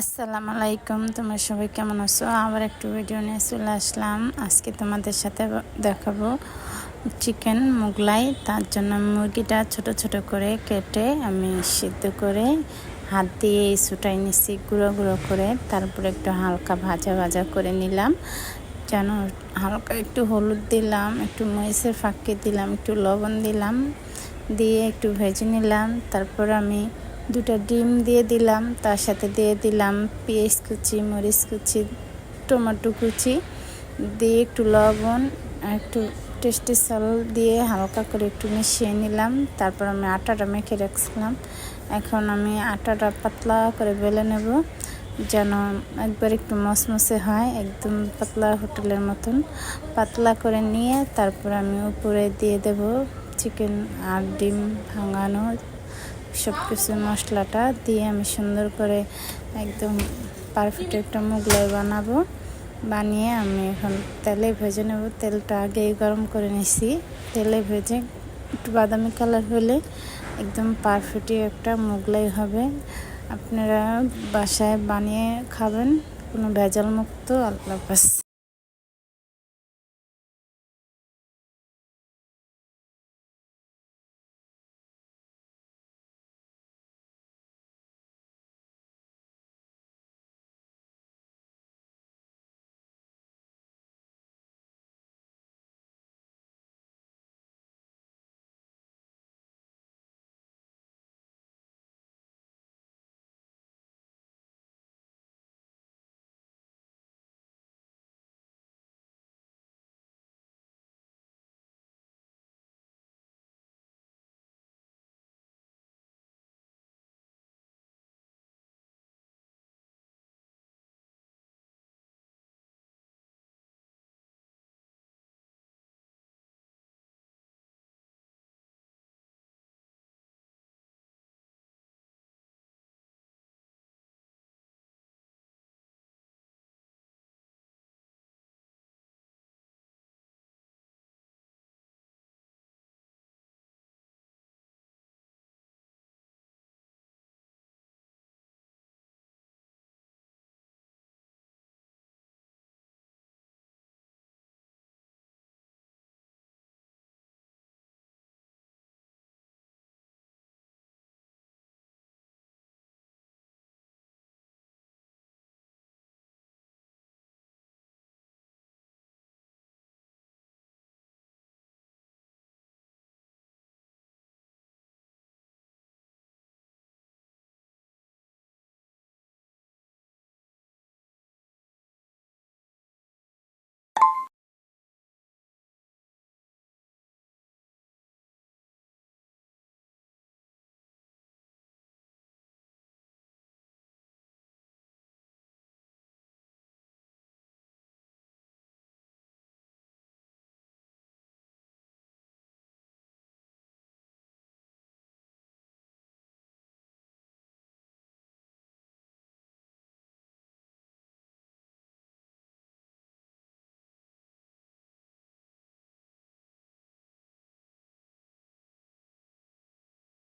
আসসালামু আলাইকুম, তোমরা সবাই কেমন আছো? আবার একটু ভিডিও নিয়ে চলে আসলাম। আজকে তোমাদের সাথে দেখাবো চিকেন মোগলাই। তার জন্য মুরগিটা ছোট ছোট করে কেটে আমি সিদ্ধ করে হাত দিয়ে ছুটাই নিচ্ছি গুঁড়ো গুঁড়ো করে। তারপরে একটু হালকা ভাজা ভাজা করে নিলাম, যেন হালকা একটু হলুদ দিলাম, একটু মরিচের ফাঁকি দিলাম, একটু লবণ দিলাম, দিয়ে একটু ভেজে নিলাম। তারপর আমি 2টা ডিম দিয়ে দিলাম, তার সাথে দিয়ে দিলাম পেঁয়াজ কুচি, মরিচ কুচি, টমেটো কুচি দিয়ে একটু লবণ আর একটু টেস্টি সল্ট দিয়ে হালকা করে একটু মিশিয়ে নিলাম। তারপর আমি আটাটা মেখে রাখছিলাম। এখন আমি আটাটা পাতলা করে বেলে নেব, যেন একবার একটু মচমচে হয়, একদম পাতলা হোটেলের মতন পাতলা করে নিয়ে তারপর আমি উপরে দিয়ে দেব চিকেন আর ডিম ভাঙানো সব কিছু মশলাটা দিয়ে আমি সুন্দর করে একদম পারফেক্ট একটা মোগলাই বানাবো। বানিয়ে আমি এখন তেলে ভেজে নেব। তেলটা আগেই গরম করে নিছি। তেলে ভেজে একটু বাদামি কালার হলে একদম পারফেক্টই একটা মোগলাই হবে। আপনারা বাসায় বানিয়ে খাবেন, কোনো ভেজাল মুক্ত। আল্লাহ হাফেজ।